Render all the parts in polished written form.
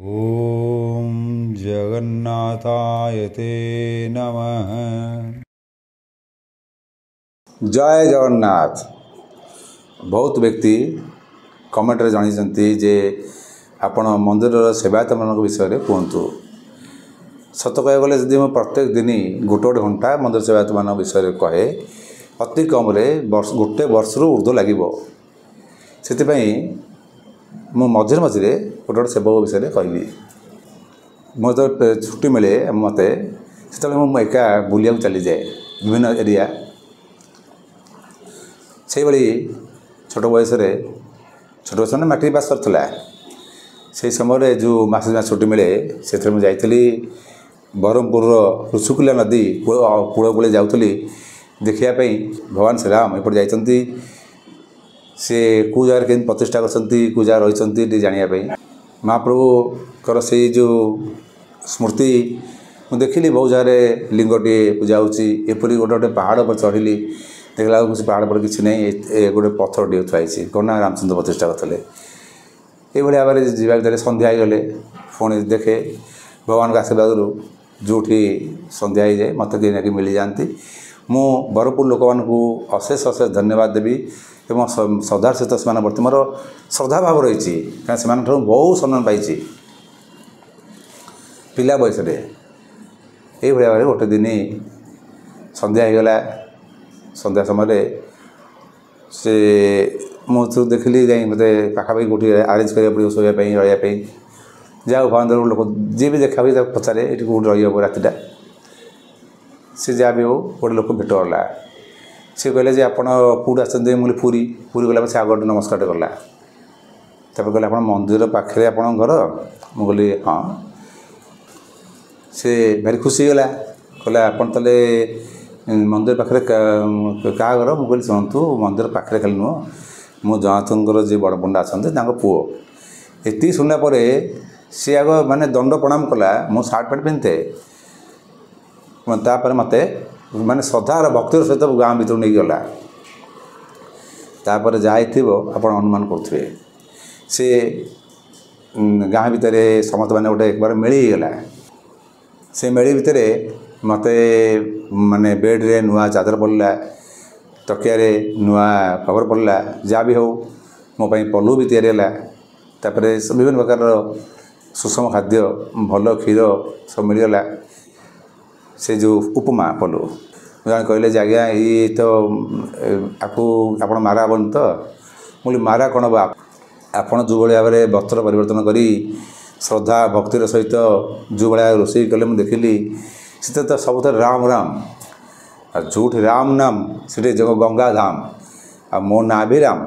ओम जगन्नाथाय ते नमः। जय जगन्नाथ। बहुत व्यक्ति कमेंट रे जानी जे आपण मंदिर सेवायत मान विषय कहतु। सत कह गले जदि मैं प्रत्येक दिन गोटे गोटे घंटा मंदिर सेवायत मान विषय कहे अति कम गोटे वर्ष ऊर्ध्व लगे से मु मझे मझे गोटे गोटे सेवक विषय कहबी। मो जो छुट्टी मिले मत से मुझे एका बुलिया चली जाए विभिन्न एरिया। से भाई छोट बयस छोट बयस मैंने मैट्रिक पास करता से समय जो मास छुट्टी मिले से मुझे जाइली बरहमपुर ऋषिकुल्या नदी कूल कूल जाऊँगी देखापी भगवान श्रीराम एपटे जाइंट सी कौ जगह के प्रतिष्ठा कर जगह रही जानापी महाप्रभुकर से जो स्मृति मुझे देखिली बहुत जगह लिंगटे पूजा होपरी गोटे गोटे पहाड़ पर चढ़ी देखला किसी पहाड़ पर किसी नहीं गोटे पत्थर टे थी कौन रामचंद्र प्रतिष्ठा करते ये भाव में जावा सन्ध्या गले पुणी देखे भगवान का आशीर्वाद जो सन्ध्या हो जाए मत कहीं मिल जाती। मु बरहमपुर लोक मानू अशेष अशेष धन्यवाद देवी एवं श्रद्धार सहित से प्रति मोर श्रद्धा भाव रही कहीं से बहुत सम्मान पाई पिला बयस ये भाव में गोटे दिन सन्ध्या होगला सन्ध्या समय से मुझे देखिली जाए मत पाखापाखि कौटी आरेंज करा पड़ो शोवाई रही जाओ भगवान लोक जी भी देखा भी पचारे ये कौट रही रातिटा सी जहाँ भी हो गोटे लोक भेट गला सी कहले जे आपण कौट आसते मुझे पूरी पूरी गला से आगे नमस्कार कला कहले आप मंदिर पाखे आप घर मुझे हाँ से भारी खुशी गला कहला आपन तले मंदिर पाखे क्या घर मुझे शुणु मंदिर पाखे खाली नुह मो जनाथर जी बड़ पंडा अच्छा पुओ ये शुणला सी आग माने दंड प्रणाम कला मो सार्ट पैंट पिंधे तापर मत माने श्रद्धार भक्तिर सहित गाँ भर नहीं गला तापर जाइए आप अनुमान करुवे से गाँ भितर समस्त मैंने गोटे एक बार मिलगला से मेली भितर मत माने बेड रे नुआ चादर पड़ला तकिया नुआ खबर पड़ला जहाँ भी हो मोपाई पलू भी या विभिन्न प्रकार सुषम खाद्य भल क्षीर सब मिलगला से जो उपमा पलू जन कहले आज्ञा ये तो आपको आप मारा हेन तो मुझे मारा कौन बा आपड़ जो भाव में वस्त्र परिवर्तन करी श्रद्धा भक्तिर सहित जो भाया रोषे कले मुझे देखिली से तो सब राम राम जो राम नाम से जग गंगा धाम आ मो ना भी राम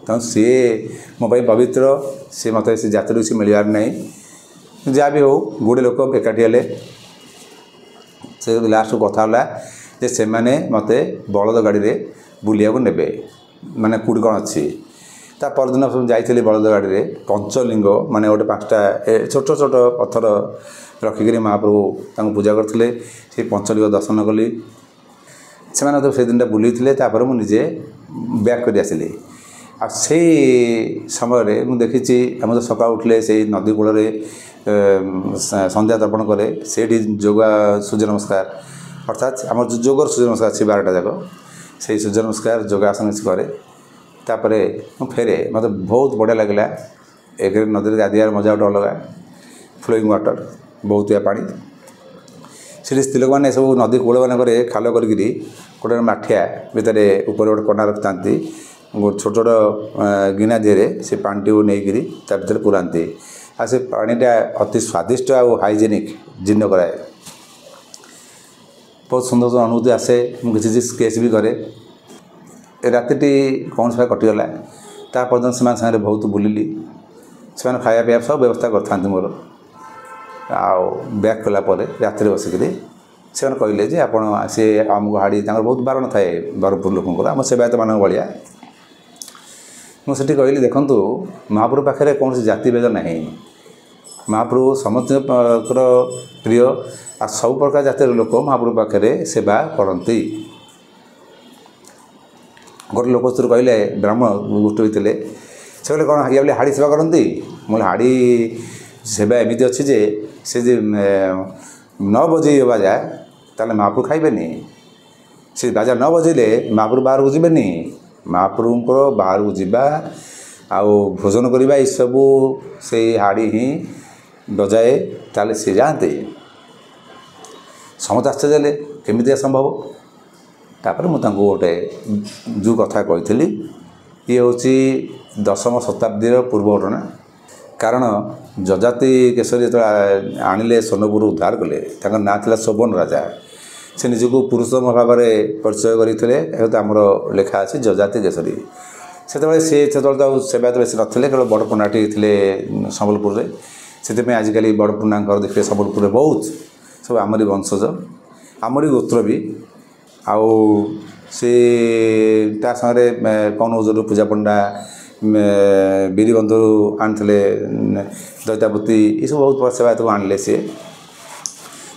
तो सी मो पवित्र सी मत से जाति से मिलवार नहीं जहाँ भी हो गोटे लोक एकाठी हेले से लास्ट कथा जे से माने मते बलद गाड़ी रे बुलिया को नेबे माने कूट कौन अच्छी ता परदिन सब जाइए बलद गाड़ी रे पंचलिंग माने गोटे 5टा छोट छोट पत्थर रखिक महाप्रभु तांको पूजा करते से पंचलिंग दर्शन कली से तो से दिन बुली मुझे बैक कर आसिली आ से समय मुझे देखी आम तो सका उठले से नदी कूल संध्या तर्पण करे से योगा सूर्य नमस्कार अर्थात आम जो जोगर सूर्य नमस्कार अच्छी 12टा जाक से सूर्य नमस्कार योगासन करे तापर फेरे मत बहुत बढ़िया लगला। एक नदी गाधियार मजा गोटे अलग फ्लोइंग वाटर बहुत पानी से स्त्री लोक मैंने सब नदी कूल मानक खाल कर गोटे माठिया भितर ऊपर गोटे कना रखिथा छोट छोट गिना दिहरे से पानी नहीं भर पुरांती आ से पानीटा अति स्वादिष्ट आ हाइजेनिक जीर्ण कराए बहुत सुंदर सुंदर अनुभूति आसे किसी स्केच भी करे राति कौन से कटिगला तापर्यटन से सारे बहुत बुलिली से खाया पीवा सब व्यवस्था करते मोर आउ बैक कलापर रात बसिक से कहले जे आप सी आमको हाड़ी बहुत बारण थाए बरहमपुर लोक आम सेवायत मान भाया मुझे कहली देखूँ महाप्रभु पाखे कौन जाति भेद ना महाप्रभु समस्त प्रिय आ सब प्रकार जातिर लोक महाप्रभु पाखे सेवा करती। गोटे लोक कहले ब्राह्मण गोष्ठी होते से कौन हाड़ी सेवा करती मुझे हाड़ी ସେବା ଏମିତି ଅଛି ଯେ ସେ ଯଦି ନ ବଜେଇ ବାଜା ତାହେଲେ ମହାପ୍ରଭୁ ଖାଇବେନି। ସେ ବାଜା ନ ବଜେଇଲେ ମହାପ୍ରଭୁ ବାହାରକୁ ଯିବେନି। ମହାପ୍ରଭୁଙ୍କର ବାହାରକୁ ଯିବା ଆଉ ଭୋଜନ କରିବା ଏସବୁ ସେଇ ହାଡ଼ି ହିଁ ବଜାଏ, ତାହେଲେ ସେ ଯାଆନ୍ତେ। ସମସ୍ତେ ଆଶ୍ଚର୍ଯ୍ୟ ହେଲେ କେମିତି ସମ୍ଭବ। ତାପରେ ମୁଁ ତାଙ୍କୁ ଗୋଟେ ଯେଉଁ କଥା କହିଥିଲି, ଇଏ ହେଉଛି 10ମ ଶତାବ୍ଦୀର ପୂର୍ବ ଘଟଣା। କାରଣ ଯଜାତି କେଶରୀ ଯେତେବେଳେ ଆଣିଲେ ସୋନପୁର ଉଦ୍ଧାର କଲେ, ତାଙ୍କ ନାଁ ଥିଲା ଶୋଭନ ରାଜା। ସେ ନିଜକୁ ପୁରୁଷୋତ୍ତମ ଭାବରେ ପରିଚୟ କରିଥିଲେ। ଏହା ଆମର ଲେଖା ଅଛି ଯଜାତି କେଶରୀ। ସେତେବେଳେ ସେତେବେଳେ ତ ଆଉ ସେବାୟତ ବେଶୀ ନଥିଲେ, କେବଳ ବଡ଼ ପଣ୍ଡାଟି ଥିଲେ ସମ୍ବଲପୁରରେ। ସେଥିପାଇଁ ଆଜିକାଲି ବଡ଼ ପଣ୍ଡାଙ୍କର ଦେଖିବେ ସମ୍ବଲପୁରରେ ବହୁତ ସବୁ ଆମରି ବଂଶଜ, ଆମରି ଗୋତ୍ର ବି। ଆଉ ସେ ତା ସାଙ୍ଗରେ କନୌଜରୁ ପୂଜା ପଣ୍ଡା, ବିରିବନ୍ଧୁ ଆଣିଥିଲେ ଦୈତାପତି, ଏସବୁ ବହୁତ ସେବାୟତକୁ ଆଣିଲେ। ସିଏ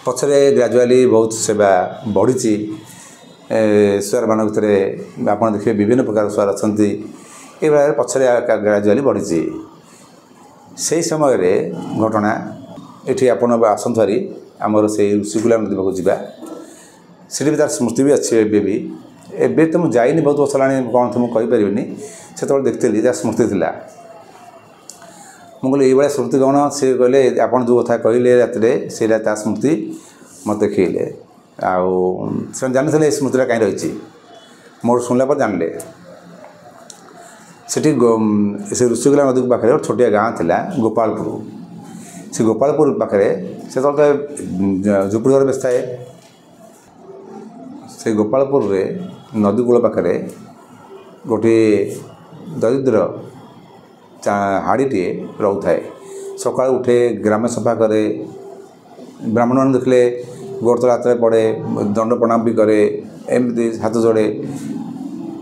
ପଛରେ ଗ୍ରାଜୁଆଲି ବହୁତ ସେବା ବଢ଼ିଛି। ସୁଆରମାନଙ୍କ ଭିତରେ ଆପଣ ଦେଖିବେ ବିଭିନ୍ନ ପ୍ରକାର ସୁଆର ଅଛନ୍ତି। ଏଭଳିଆ ପଛରେ ଗ୍ରାଜୁଆଲି ବଢ଼ିଛି। ସେହି ସମୟରେ ଘଟଣା ଏଠି ଆପଣ ଆସନ୍ତୁ ଭାରି ଆମର ସେଇ ଋଷିକୂଲ୍ୟା ନଦୀ ପାଖକୁ ଯିବା। ସେଠି ବି ତା'ର ସ୍ମୃତି ବି ଅଛି। ଏବେ ତ ମୁଁ ଯାଇନି, ବହୁତ ବର୍ଷ ହେଲାଣି, କ'ଣ ତ ମୁଁ କହିପାରିବିନି। ସେତେବେଳେ ଦେଖିଥିଲି ତା ସ୍ମୃତି ଥିଲା। ମୁଁ କହିଲି ଏଇଭଳିଆ ସ୍ମୃତି କ'ଣ? ସେ କହିଲେ ଆପଣ ଯେଉଁ କଥା କହିଲେ ରାତିରେ ସେଇଟା ତା ସ୍ମୃତି ମୋତେ ଦେଖେଇଲେ। ଆଉ ସେମାନେ ଜାଣିଥିଲେ ଏ ସ୍ମୃତିଟା କାହିଁ ରହିଛି। ମୋର ଶୁଣିଲା ପରେ ଜାଣିଲେ। ସେଠି ସେ ଋଷିକୂଲ୍ୟା ନଦୀ ପାଖରେ ଗୋଟେ ଛୋଟିଆ ଗାଁ ଥିଲା ଗୋପାଳପୁର। ସେ ଗୋପାଳପୁର ପାଖରେ ସେତେବେଳେ ଝୁପୁଡ଼ି ଘର ବେଶୀ ଥାଏ। ସେ ଗୋପାଳପୁରରେ ନଦୀ କୂଳ ପାଖରେ ଗୋଟିଏ ଦରିଦ୍ର ହାଡ଼ିଟିଏ ରହୁଥାଏ। ସକାଳୁ ଉଠେ, ଗ୍ରାମ ସଫା କରେ, ବ୍ରାହ୍ମଣମାନେ ଦେଖିଲେ ଗୋଡ଼ ତଳେ ହାତରେ ପଡ଼େ, ଦଣ୍ଡ ପ୍ରଣାମ ବି କରେ, ଏମିତି ହାତ ଯୋଡ଼େ।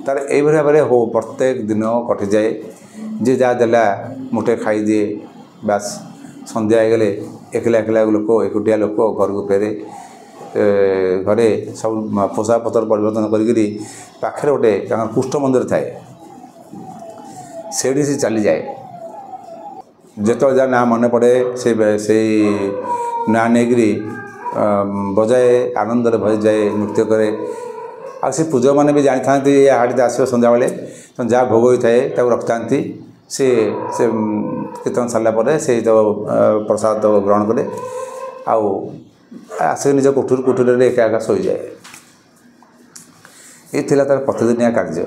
ତା'ର ଏଇଭଳି ଭାବରେ ପ୍ରତ୍ୟେକ ଦିନ କଟିଯାଏ। ଯିଏ ଯାହା ଦେଲା ମୁଠେ ଖାଇଦିଏ, ବାସ୍। ସନ୍ଧ୍ୟା ହେଇଗଲେ ଏକଲା ଲୋକ, ଏକୁଟିଆ ଲୋକ ଘରକୁ ଫେରେ। ଘରେ ସବୁ ପୋଷାକ ପତ୍ର ପରିବର୍ତ୍ତନ କରିକିରି ପାଖରେ ଗୋଟେ ତାଙ୍କର କୃଷ୍ଣ ମନ୍ଦିର ଥାଏ, ସେଇଠି ସେ ଚାଲିଯାଏ। ଯେତେବେଳେ ଯାହା ନାଁ ମନେ ପଡ଼େ ସେଇ ନାଁ ନେଇକରି ବଜାଏ, ଆନନ୍ଦରେ ଭରିଯାଏ, ନୃତ୍ୟ କରେ। ଆଉ ସେ ପୂଜକମାନେ ବି ଜାଣିଥାନ୍ତି ଏ ହାଡ଼ିଟା ଆସିବ ସନ୍ଧ୍ୟାବେଳେ, ଯାହା ଭୋଗ ହୋଇଥାଏ ତାକୁ ରଖିଥାନ୍ତି। ସେ କୀର୍ତ୍ତନ ସାରିଲା ପରେ ସେଇ ତ ପ୍ରସାଦ ଗ୍ରହଣ କରେ, ଆଉ ଆସିକି ନିଜ କୁଟୀରରେ ଏକା ଶୋଇଯାଏ। ଏ ଥିଲା ତା'ର ପ୍ରତିଦିନିଆ କାର୍ଯ୍ୟ।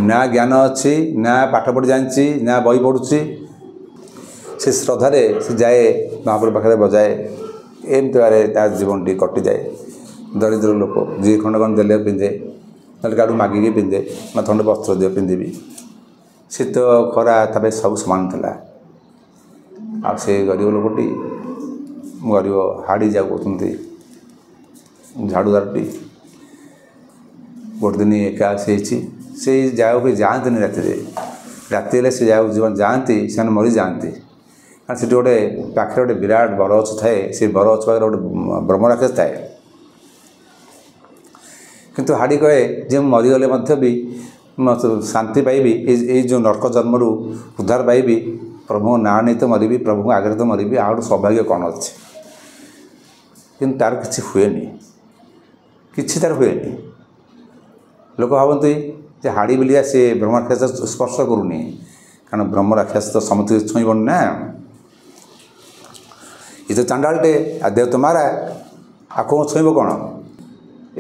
ନା ଜ୍ଞାନ ଅଛି, ନା ପାଠ ପଢ଼ି ଜାଣିଛି, ନା ବହି ପଢ଼ୁଛି। ସେ ଶ୍ରଦ୍ଧାରେ ସେ ଯାଏ ମହାପ୍ରଭୁ ପାଖରେ ବଜାଏ। ଏମିତି ଭାବରେ ତା ଜୀବନଟି କଟିଯାଏ। ଦରିଦ୍ର ଲୋକ, ଯିଏ ଖଣ୍ଡ ଦେଲେ ପିନ୍ଧେ, ନହେଲେ କାହାଠୁ ମାଗିକି ପିନ୍ଧେ, ବା ଖଣ୍ଡେ ବସ୍ତ୍ର ଦିଅ ପିନ୍ଧିବି। ଶୀତ ଖରା ତା ପାଇଁ ସବୁ ସମାନ ଥିଲା। ଆଉ ସେ ଗରିବ ଲୋକଟି, ଗରିବ ହାଡ଼ି ଯାହାକୁ କହୁଛନ୍ତି, ଝାଡ଼ୁଦାରଟି, ଗୋଟେ ଦିନ ଏକା ହେଇଛି। ସେଇ ଜାଗାକୁ ବି ଯାଆନ୍ତିନି ରାତିରେ। ରାତି ହେଲେ ସେ ଜାଗାକୁ ଯେଉଁମାନେ ଯାଆନ୍ତି ସେମାନେ ମରିଯାଆନ୍ତି। କାରଣ ସେଠି ଗୋଟେ ପାଖରେ ଗୋଟେ ବିରାଟ ବରଗଛ ଥାଏ। ସେ ବରଗଛ ପାଖରେ ଗୋଟେ ବ୍ରହ୍ମରାକ୍ଷସ ଥାଏ। କିନ୍ତୁ ହାଡ଼ି କହେ ଯେ ମୁଁ ମରିଗଲେ ମଧ୍ୟ ବି ଶାନ୍ତି ପାଇବି, ଏଇ ଯେଉଁ ନର୍କ ଜନ୍ମରୁ ଉଦ୍ଧାର ପାଇବି, ପ୍ରଭୁଙ୍କ ନାଁ ନେଇ ତ ମରିବି, ପ୍ରଭୁଙ୍କ ଆଗରେ ତ ମରିବି, ଆହୁରି ସୌଭାଗ୍ୟ କ'ଣ ଅଛି। କିନ୍ତୁ ତା'ର କିଛି ହୁଏନି, କିଛି ତା'ର ହୁଏନି। ଲୋକ ଭାବନ୍ତି ଯେ ହାଡ଼ି ବିଲିଆ ସେ ବ୍ରହ୍ମରାକ୍ଷସ ସ୍ପର୍ଶ କରୁନି, କାରଣ ବ୍ରହ୍ମରାକ୍ଷସ ତ ସମସ୍ତଙ୍କୁ ଛୁଇଁବନି ନା। ଏ ତ ଚାଣ୍ଡାଳଟେ, ଆଉ ଦେହ ତ ମାରା, ଆଉ କ'ଣ ଛୁଇଁବ କ'ଣ?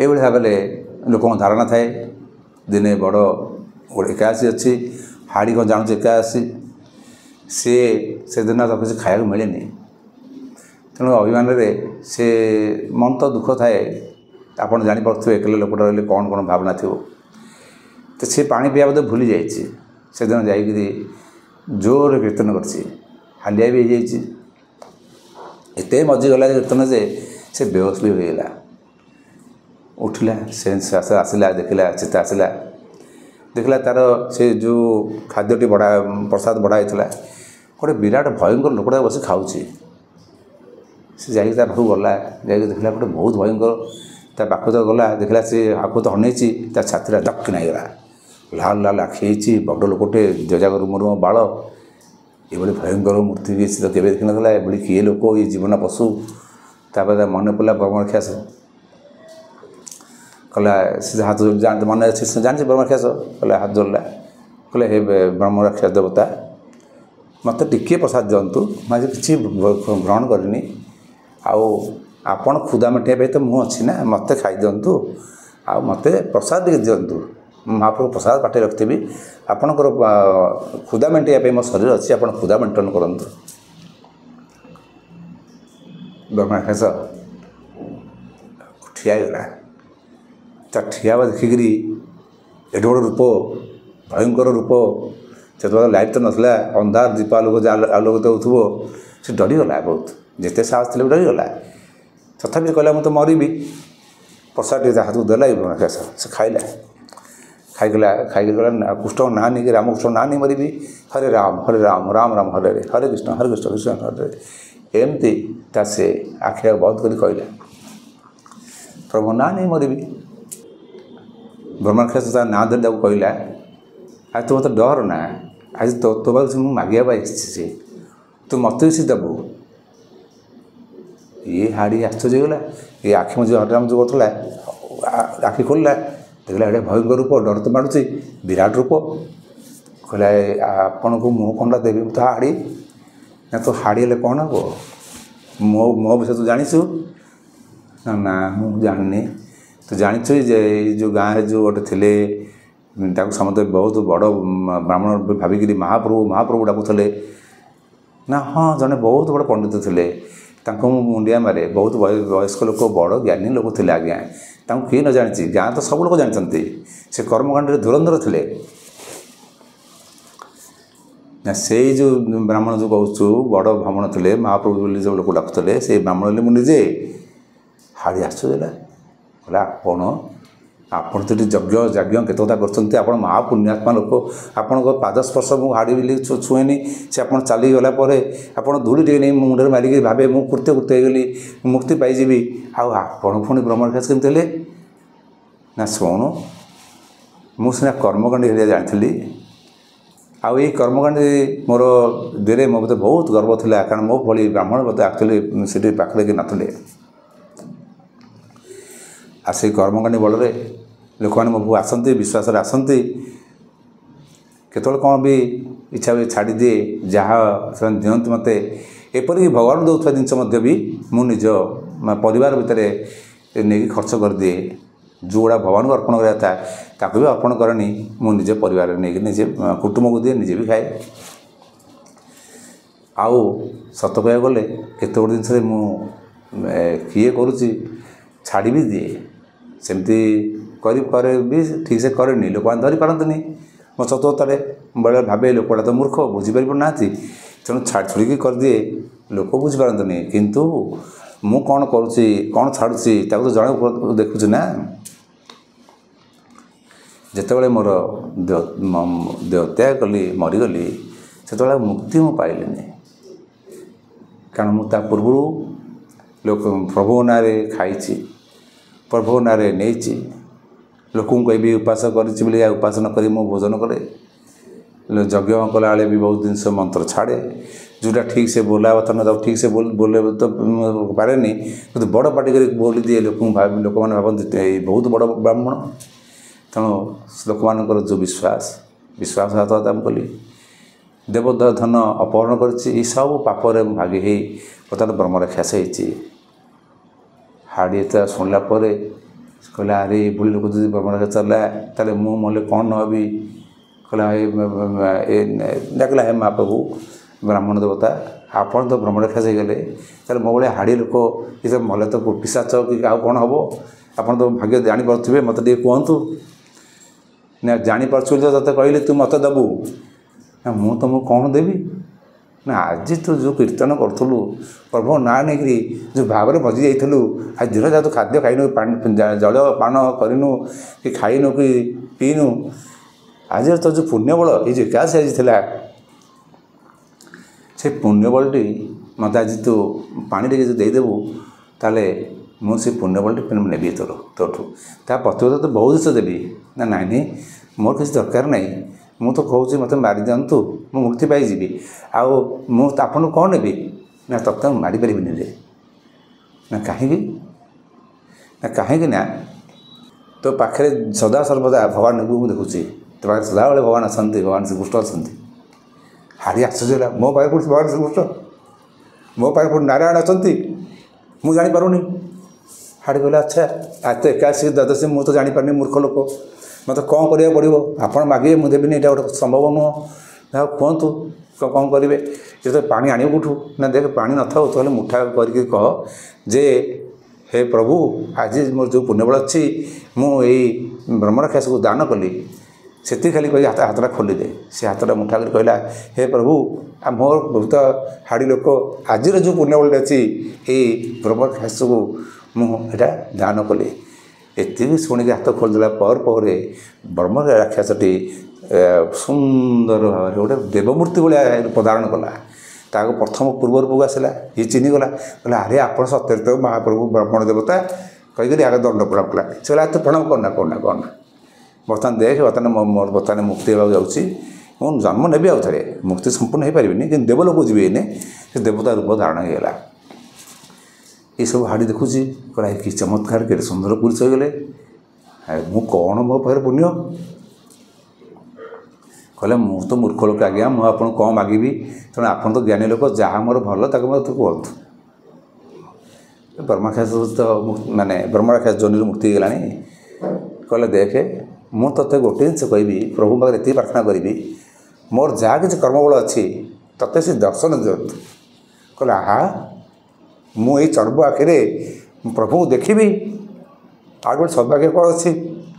ଏଇଭଳି ଭାବରେ ଲୋକଙ୍କ ଧାରଣା ଥାଏ। ଦିନେ ବଡ଼ ଗୋଟେ ଏକାଦଶୀ ଅଛି, ହାଡ଼ି କ'ଣ ଜାଣୁଛି ଏକାଦଶୀ, ସିଏ ସେଦିନ ତାକୁ କିଛି ଖାଇବାକୁ ମିଳେନି। ତେଣୁ ଅଭିମାନରେ ସେ ମନ ତ ଦୁଃଖ ଥାଏ। ଆପଣ ଜାଣିପାରୁଥିବେ ଏକଲା ଲୋକଟା ରହିଲେ କ'ଣ ଭାବନା ଥିବ। ତ ସେ ପାଣି ପିଇବା ବୋଧେ ଭୁଲି ଯାଇଛି। ସେଦିନ ଯାଇକରି ଜୋରରେ କୀର୍ତ୍ତନ କରିଛି, ହାଲିଆ ବି ହେଇଯାଇଛି। ଏତେ ମଜିଗଲା କୀର୍ତ୍ତନ ଯେ ସେ ବେହୋସ ବି ହୋଇଗଲା। ଉଠିଲା, ସେ ଆସିଲା, ଦେଖିଲା, ଚିତା ଆସିଲା, ଦେଖିଲା ତା'ର ସେ ଯେଉଁ ଖାଦ୍ୟଟି ପ୍ରସାଦ ବଢ଼ା ହେଇଥିଲା, ଗୋଟେ ବିରାଟ ଭୟଙ୍କର ଲୋକଟା ବସି ଖାଉଛି। ସେ ଯାଇକି ତା ପାଖକୁ ଗଲା, ଯାଇକି ଦେଖିଲା ଗୋଟେ ବହୁତ ଭୟଙ୍କର। ତା ପାଖକୁ ତ ଗଲା, ଦେଖିଲା ସେ ଆଗକୁ ତ ଅନେଇଛି, ତା ଛାତିଟା ଦକ୍କିନା ହେଇଗଲା। ଲାଲ ଲାଲ ଆଖି ହେଇଛି, ବଡ଼ ଲୋକଟେ, ଜଜାକ ରୁମ ବାଳ। ଏଭଳି ଭୟଙ୍କର ମୂର୍ତ୍ତି ବି ସେ ତ କେବେ ଦେଖିନଥିଲା। ଏଭଳି କିଏ ଲୋକ, ଏ ଜୀବନ ପଶୁ। ତାପରେ ମନେ ପଡ଼ିଲା ବ୍ରହ୍ମରକ୍ଷାସ। କହିଲା ସେ ହାତ ମନେ ଅଛି, ସେ ଜାଣିଛି ବ୍ରହ୍ମରକ୍ଷାସ। କହିଲା ହାତ ଯୋଡ଼ିଲା, କହିଲେ ହେ ବ୍ରହ୍ମରକ୍ଷାସ ଦେବତା, ମୋତେ ଟିକିଏ ପ୍ରସାଦ ଦିଅନ୍ତୁ। ମୁଁ ଆଜି କିଛି ଗ୍ରହଣ କରିନି, ଆଉ ଆପଣ କ୍ଷୁଧା ମେଣ୍ଟାଇବା ପାଇଁ ତ ମୁଁ ଅଛି ନା, ମୋତେ ଖାଇଦିଅନ୍ତୁ, ଆଉ ମୋତେ ପ୍ରସାଦ ଟିକେ ଦିଅନ୍ତୁ। ମହାପ୍ରଭୁ ପ୍ରସାଦ ପାଟିରେ ରଖିଥିବି, ଆପଣଙ୍କର କ୍ଷୁଧା ମେଣ୍ଟାଇବା ପାଇଁ ମୋ ଶରୀର ଅଛି, ଆପଣ କ୍ଷୁଧା ମେଣ୍ଟନ କରନ୍ତୁ। ବ୍ରହ୍ମରକ୍ଷାସ ଠିଆ ହେଇଗଲା। ତା ଠିଆ ହେବା ଦେଖିକିରି ଏଡ଼େ ବଡ଼ ରୂପ, ଭୟଙ୍କର ରୂପ। ସେତେବେଳେ ଲାଇଟ୍ ତ ନଥିଲା, ଅନ୍ଧାର ଦୀପ ଆଲୋକିତ ହେଉଥିବ। ସେ ଡରିଗଲା ବହୁତ, ଯେତେ ସାହସ ଥିଲେ ବି ଡରିଗଲା। ତଥାପି କହିଲା ମୁଁ ତ ମରିବି। ପ୍ରସାଦ ଟିକେ ହାତକୁ ଦେଲା ବ୍ରହ୍ମରକ୍ଷାସ। ସେ ଖାଇଲା, ଖାଇକି କହିଲା କୃଷ୍ଣଙ୍କ ନାଁ ନେଇକି, ରାମକୃଷ୍ଣ ନାଁ ନେଇ ମରିବି। ହରେ ରାମ ରାମ ରାମ ହରେ ହରେ କୃଷ୍ଣ କୃଷ୍ଣ ହରେ। ଏମିତି ତା ସେ ଆଖି ବନ୍ଦ କରି କହିଲା, ପ୍ରଭୁ ନାଁ ନେଇ ମରିବି। ବ୍ରହ୍ମରକ୍ଷାସ ତା ନାଁ ଧରି ତାକୁ କହିଲା, ଆଜି ତୁ ମୋତେ ଡର ନା, ଆଜି ତୋ ପାଖକୁ ମୁଁ ମାଗିବା ପାଇଁ ଆସିଛି, ତୁ ମୋତେ ବି ସେ ଦେବୁ। ଇଏ ହାଡ଼ି ଆଶ୍ଚର୍ଯ୍ୟ ହେଇଗଲା। ଏ ଆଖି ମଝି ହରିରାମ ଯେଉଁ କରୁଥିଲା, ଆଖି ଖୋଲିଲା, ଦେଖିଲା ଏଡ଼େ ଭୟଙ୍କର ରୂପ, ଡର ତ ମାଡ଼ୁଛି, ବିରାଟ ରୂପ। କହିଲା ଆପଣଙ୍କୁ ମୁଁ କ'ଣଟା ଦେବି, ମୁଁ ତ ହାଡ଼ି। ନା ତୁ ହାଡ଼ି ହେଲେ କ'ଣ ହେବ, ମୋ ବିଷୟ ତୁ ଜାଣିଛୁ? ନା ମୁଁ ଜାଣିନି। ତୁ ଜାଣିଛୁ ଯେ ଏଇ ଯେଉଁ ଗାଁରେ ଯେଉଁ ଗୋଟେ ଥିଲେ, ତାକୁ ସମସ୍ତେ ବହୁତ ବଡ଼ ବ୍ରାହ୍ମଣ ଭାବିକିରି ମହାପ୍ରଭୁ ଡାକୁଥିଲେ। ନା ହଁ, ଜଣେ ବହୁତ ବଡ଼ ପଣ୍ଡିତ ଥିଲେ, ତାଙ୍କୁ ମୁଁ ମୁଣ୍ଡିଆ ମାରେ। ବହୁତ ବୟସ୍କ ଲୋକ, ବଡ଼ ଜ୍ଞାନୀ ଲୋକ ଥିଲେ ଆଜ୍ଞା, ତାଙ୍କୁ କିଏ ନ ଜାଣିଛି, ଗାଁ ତ ସବୁ ଲୋକ ଜାଣିଛନ୍ତି। ସେ କର୍ମକାଣ୍ଡରେ ଧୁରନ୍ଧର ଥିଲେ। ନା ସେଇ ଯେଉଁ ବ୍ରାହ୍ମଣ ଯେଉଁ କହୁଛୁ, ବଡ଼ ବ୍ରାହ୍ମଣ ଥିଲେ, ମହାପ୍ରଭୁ ବୋଲି ଯେଉଁ ଲୋକ ଡାକୁଥିଲେ, ସେଇ ବ୍ରାହ୍ମଣ ହେଲେ ମୁଁ ନିଜେ। ହାଡ଼ି ଆଶ୍ଚର୍ଯ୍ୟ ହେଲା, କହିଲା ଆପଣ ତ ଏଠି ଯଜ୍ଞ କେତେ କଥା କରୁଛନ୍ତି, ଆପଣ ମହାପୁଣ୍ୟାତ୍ମା ଲୋକ, ଆପଣଙ୍କ ପାଦସ୍ପର୍ଶ ମୁଁ ହାଡ଼ି ବୋଲି ଛୁଏଁନି। ସେ ଆପଣ ଚାଲିଗଲା ପରେ ଆପଣ ଧୂଳି ଟିକେ ନେଇ ମୁଣ୍ଡରେ ମାରିକି ଭାବେ ମୁଁ କୃତ୍ୟ ହେଇଗଲି, ମୁକ୍ତି ପାଇଯିବି। ଆଉ ଆପଣ ପୁଣି ବ୍ରହ୍ମରକ୍ଷାସ କେମିତି ହେଲେ? ନା ଶୁଣୁ, ମୁଁ ସିନା କର୍ମକାଣ୍ଡ ଏରିଆ ଜାଣିଥିଲି, ଆଉ ଏଇ କର୍ମକାଣ୍ଡ ମୋର ଦେହରେ ମୋ ମୋତେ ବହୁତ ଗର୍ବ ଥିଲା, କାରଣ ମୋ ଭଳି ବ୍ରାହ୍ମଣ ମୋତେ ଆକ୍ଚୁଆଲି ସେଠି ପାଖରେ କି ନଥିଲେ। ଆଉ ସେଇ କର୍ମକାଣ୍ଡି ବଳରେ ଲୋକମାନେ ମୋ ପାଖକୁ ଆସନ୍ତି, ବିଶ୍ୱାସରେ ଆସନ୍ତି। କେତେବେଳେ କ'ଣ ବି ଇଚ୍ଛା ହୁଏ ଛାଡ଼ିଦିଏ, ଯାହା ସେମାନେ ଦିଅନ୍ତି ମୋତେ। ଏପରିକି ଭଗବାନ ଦେଉଥିବା ଜିନିଷ ମଧ୍ୟ ବି ମୁଁ ନିଜ ପରିବାର ଭିତରେ ନେଇକି ଖର୍ଚ୍ଚ କରିଦିଏ। ଯେଉଁଗୁଡ଼ା ଭଗବାନଙ୍କୁ ଅର୍ପଣ କରିବା କଥା, ତାକୁ ବି ଅର୍ପଣ କରେନି, ମୁଁ ନିଜ ପରିବାରରେ ନେଇକି ନିଜେ କୁଟୁମ୍ବକୁ ଦିଏ, ନିଜେ ବି ଖାଏ। ଆଉ ସତ କହିବାକୁ ଗଲେ କେତେ ଗୁଡ଼ିଏ ଜିନିଷରେ ମୁଁ କିଏ କରୁଛି ଛାଡ଼ି ବି ଦିଏ। ସେମିତି କରେ ବି ଠିକ୍ସେ କରେନି, ଲୋକମାନେ ଧରିପାରନ୍ତିନି ମୋ ସତତାରେ। ବେଳେ ଭାବେ ଲୋକଟା ତ ମୂର୍ଖ, ବୁଝିପାରିପାରୁନାହାନ୍ତି, ତେଣୁ ଛାଡ଼ିକି କରିଦିଏ, ଲୋକ ବୁଝିପାରନ୍ତିନି। କିନ୍ତୁ ମୁଁ କ'ଣ କରୁଛି, କ'ଣ ଛାଡ଼ୁଛି, ତାକୁ ତ ଜଣେ ଦେଖୁଛି ନା। ଯେତେବେଳେ ମୋର ଦେହ ତ୍ୟାଗ କଲି, ମରିଗଲି, ସେତେବେଳେ ମୁକ୍ତି ମୁଁ ପାଇଲିନି। କାରଣ ମୁଁ ତା ପୂର୍ବରୁ ପ୍ରଭୁଙ୍କ ନାଁରେ ଖାଇଛି, ପ୍ରଭୁଙ୍କ ନାଁରେ ନେଇଛି। ଲୋକଙ୍କୁ କହିବି ଉପାସ କରିଛି ବୋଲି, ଉପାସ ନ କରି ମୁଁ ଭୋଜନ କରେ। ଯଜ୍ଞ କଲାବେଳେ ବି ବହୁତ ଜିନିଷ ମନ୍ତ୍ର ଛାଡ଼େ, ଯେଉଁଟା ଠିକ୍ ସେ ବୋଲା କଥା ନ ତାକୁ ଠିକ୍ ସେ ବୋଲେ ତ ପାରେନି, କିନ୍ତୁ ବଡ଼ ପାଟି କରି ବୋଲି ଦିଏ। ଲୋକମାନେ ଭାବନ୍ତି ଏଇ ବହୁତ ବଡ଼ ବ୍ରାହ୍ମଣ। ତେଣୁ ଲୋକମାନଙ୍କର ଯେଉଁ ବିଶ୍ୱାସଘାତକତା ମୁଁ କଲି, ଦେବଧନ ଅପହରଣ କରିଛି, ଏସବୁ ପାପରେ ମୁଁ ଭାଗି ହେଇ ବର୍ତ୍ତମାନ ବ୍ରହ୍ମରକ୍ଷାସ ହେଇଛି। ହାଡ଼ି ଏତେ ଶୁଣିଲା ପରେ କହିଲା, ଆରେ ଏଭଳି ଲୋକ ଯଦି ବ୍ରହ୍ମରକ୍ଷାସ ଚାଲିଲା, ତାହେଲେ ମୁଁ ମଲେ କ'ଣ ନ ହେବି। କହିଲା ଡାକିଲା, ହେ ମହାପ୍ରଭୁ ବ୍ରାହ୍ମଣ ଦେବତା, ଆପଣ ତ ବ୍ରହ୍ମରକ୍ଷାସ ହେଇଗଲେ, ତାହେଲେ ମୋ ଭଳିଆ ହାଡ଼ି ଲୋକ ଏ ମଲେ ତ ପିଶାଚ କି ଆଉ କ'ଣ ହେବ? ଆପଣ ତ ଭାଗ୍ୟ ଜାଣିପାରୁଥିବେ, ମୋତେ ଟିକେ କୁହନ୍ତୁ। ନା ଜାଣିପାରୁଛୁ ବୋଲି ତୋତେ କହିଲି ତୁ ମୋତେ ଦେବୁ। ନା ମୁଁ ତୁମକୁ କ'ଣ ଦେବି? ନା ଆଜି ତୁ ଯେଉଁ କୀର୍ତ୍ତନ କରୁଥିଲୁ, ପ୍ରଭୁ ନାଁ ନେଇକିରି ଯେଉଁ ଭାବରେ ଭଜି ଯାଇଥିଲୁ, ଆଜି ଦିନ ଯାକ ତୁ ଖାଦ୍ୟ ଖାଇନୁ, ଜଳ ପାନ କରିନୁ, କି ଖାଇନୁ କି ପିଇନୁ, ଆଜି ତୋ ଯେଉଁ ପୁଣ୍ୟବଳ, ଏଇ ଯେଉଁ ଏକାଦଶୀ ଆଜି ଥିଲା, ସେ ପୁଣ୍ୟବଳଟି ମୋତେ ଆଜି ତୁ ପାଣି ଟିକେ ଯଦି ଦେଇଦେବୁ, ତାହେଲେ ମୁଁ ସେ ପୁଣ୍ୟବଳଟି ନେବି ତୋଠୁ। ତା ପ୍ରତିବଦଳରେ ତ ବହୁତ ଜିନିଷ ଦେବି। ନା ନାଇଁ ମୋର କିଛି ଦରକାର ନାହିଁ, ମୁଁ ତ କହୁଛି ମୋତେ ମାରିଦିଅନ୍ତୁ, ମୁଁ ମୁକ୍ତି ପାଇଯିବି, ଆଉ ମୁଁ ଆପଣଙ୍କୁ କ'ଣ ନେବି? ନା ତତେ ମୁଁ ମାରିପାରିବିନି ରେ। ନା କାହିଁକି ନା ତୋ ପାଖରେ ସଦାସର୍ବଦା ଭଗବାନଙ୍କୁ ମୁଁ ଦେଖୁଛି, ତୋ ପାଖରେ ସଦାବେଳେ ଭଗବାନ ଅଛନ୍ତି, ଭଗବାନ ଶ୍ରୀକୃଷ୍ଣ ଅଛନ୍ତି। ହାଡ଼ି ଆଶ୍ଚର୍ଯ୍ୟ ହେଲା, ମୋ ପାଖରେ କେଉଁଠି ଭଗବାନ ଶ୍ରୀକୃଷ୍ଣ, ମୋ ପାଖରେ କେଉଁଠି ନାରାୟଣ ଅଛନ୍ତି, ମୁଁ ଜାଣିପାରୁନି। ହାଡ଼ି କହିଲା ଆଚ୍ଛା ଆଜି ତ ଏକାଦଶୀ ଦ୍ୱାଦଶୀ, ମୁଁ ତ ଜାଣିପାରୁନି, ମୂର୍ଖ ଲୋକ, ମୋତେ କ'ଣ କରିବାକୁ ପଡ଼ିବ? ଆପଣ ମାଗିବେ ମୁଁ ଦେବିନି, ଏଇଟା ଗୋଟେ ସମ୍ଭବ ନୁହଁ। ଯାହା କୁହନ୍ତୁ କ'ଣ କରିବେ? ଯେ ତ ପାଣି ଆଣିବ କେଉଁଠୁ? ନା ଦେଖ ପାଣି ନଥାଉ ତାହେଲେ ମୁଠା କରିକି କହ ଯେ ହେ ପ୍ରଭୁ, ଆଜି ମୋର ଯେଉଁ ପୁଣ୍ୟବଳ ଅଛି ମୁଁ ଏଇ ବ୍ରହ୍ମରାକ୍ଷସକୁ ଦାନ କଲି, ସେତିକି ଖାଲି କହି ହାତଟା ଖୋଲିଦେ। ସେ ହାତଟା ମୁଠା କରି କହିଲା, ହେ ପ୍ରଭୁ, ମୋର ବହୁତ ହାଡ଼ି ଲୋକ, ଆଜିର ଯେଉଁ ପୁଣ୍ୟବଳଟା ଅଛି ଏଇ ବ୍ରହ୍ମରାକ୍ଷସକୁ ମୁଁ ଏଇଟା ଦାନ କଲି। ଏତିକି ଶୁଣିକି ହାତ ଖୋଲିଦେଲା ପରେ ବ୍ରହ୍ମରାକ୍ଷସଟି ସୁନ୍ଦର ଭାବରେ ଗୋଟେ ଦେବମୂର୍ତ୍ତି ଭଳିଆ ରୂପ ଧାରଣ କଲା। ତାକୁ ପ୍ରଥମ ପୂର୍ବ ରୂପକୁ ଆସିଲା, ଇଏ ଚିହ୍ନିଗଲା, କହିଲା ଆରେ ଆପଣ ସତ୍ୟରେ ତ ମହାପ୍ରଭୁ ବ୍ରାହ୍ମଣ ଦେବତା କହିକରି ଆଗ ଦଣ୍ଡ ପ୍ରଣାମ କଲା। ସେ କହିଲା ତୁ ପ୍ରଣାମ କରନା। ବର୍ତ୍ତମାନ ଦେଖ, ବର୍ତ୍ତମାନ ମୁକ୍ତି ହେବାକୁ ଯାଉଛି, ମୁଁ ଜନ୍ମ ନେବି ଆଉ ଥରେ, ମୁକ୍ତି ସମ୍ପୂର୍ଣ୍ଣ ହେଇପାରିବିନି, କିନ୍ତୁ ଦେବଲୋକ ଯିବି ଏଇନେ। ସେ ଦେବତା ରୂପ ଧାରଣ ହେଇଗଲା। ଏସବୁ ହାଡ଼ି ଦେଖୁଛି, କହିଲା କି ଚମତ୍କାର, କେତେ ସୁନ୍ଦର ପୁରୁଷ ହୋଇଗଲେ, ମୁଁ କ'ଣ ମୋ ପାଖରେ ପୁଣ୍ୟ? କହିଲେ ମୁଁ ତ ମୂର୍ଖ ଲୋକ ଆଜ୍ଞା, ମୁଁ ଆପଣଙ୍କୁ କ'ଣ ମାଗିବି? ତେଣୁ ଆପଣ ତ ଜ୍ଞାନୀ ଲୋକ, ଯାହା ମୋର ଭଲ ତାକୁ ମୋତେ କୁହନ୍ତୁ। ବ୍ରହ୍ମରାକ୍ଷସ ତ ମାନେ ବ୍ରହ୍ମରାକ୍ଷସ ଜନିରୁ ମୁକ୍ତି ହେଇଗଲାଣି। କହିଲେ ଦେଖେ, ମୁଁ ତୋତେ ଗୋଟେ ଜିନିଷ କହିବି, ପ୍ରଭୁଙ୍କ ପାଖରେ ଏତିକି ପ୍ରାର୍ଥନା କରିବି, ମୋର ଯାହା କିଛି କର୍ମବଳ ଅଛି ତୋତେ ସେ ଦର୍ଶନ ଦିଅନ୍ତୁ। କହିଲେ ଆହା, ମୁଁ ଏଇ ଚର୍ବ ଆଖିରେ ପ୍ରଭୁଙ୍କୁ ଦେଖିବି, ଆଉ ଗୋଟେ ସୌଭାଗ୍ୟ କ'ଣ ଅଛି?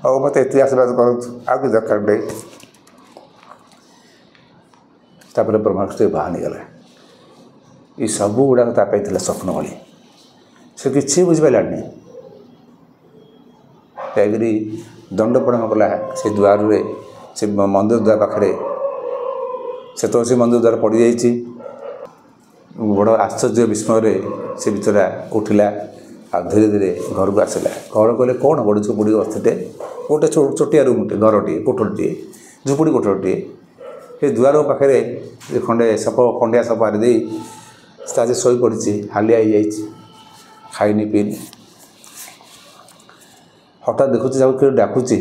ହଉ ମୋତେ ଏତିକି ଆଶୀର୍ବାଦ କରନ୍ତୁ, ଆଉ କିଛି ଦରକାର ନାହିଁ। ତାପରେ ବ୍ରହ୍ମରାକ୍ଷସ ବାହାନ ହେଇଗଲା। ଏ ସବୁ ଗୁଡ଼ାକ ତା ପାଇଁ ଥିଲା ସ୍ୱପ୍ନ ଭଳି, ସେ କିଛି ବୁଝିପାରିଲାନି। ଯାଇକରି ଦଣ୍ଡ ପ୍ରଣାମ କଲା ସେ ଦ୍ୱାରରେ, ସେ ମନ୍ଦିର ଦ୍ୱାର ପାଖରେ। ସେତେବେଳେ ସେ ମନ୍ଦିର ଦ୍ୱାର ପଡ଼ିଯାଇଛି। ବଡ଼ ଆଶ୍ଚର୍ଯ୍ୟ ବିସ୍ମୟରେ ସେ ବିଚରା ଉଠିଲା, ଆଉ ଧୀରେ ଧୀରେ ଘରକୁ ଆସିଲା। ଘର କହିଲେ କ'ଣ? ବଡ଼ ଝୁପୁଡ଼ି ବସ୍ତିଟେ, ଗୋଟେ ଛୋଟିଆ ରୁମ୍ଟେ, ଘରଟିଏ, କୋଠରୀଟିଏ, ଝୁପୁଡ଼ି କୋଠରୀଟିଏ। ସେ ଦୁଆର ପାଖରେ ଖଣ୍ଡିଆ ସପ ଆରି ଦେଇ ସେ ଆଜି ଶୋଇପଡ଼ିଛି, ହାଲିଆ ହେଇଯାଇଛି, ଖାଇନି ପିଇନି। ହଠାତ୍ ଦେଖୁଛି ଯାକୁ କିଏ ଡାକୁଛି,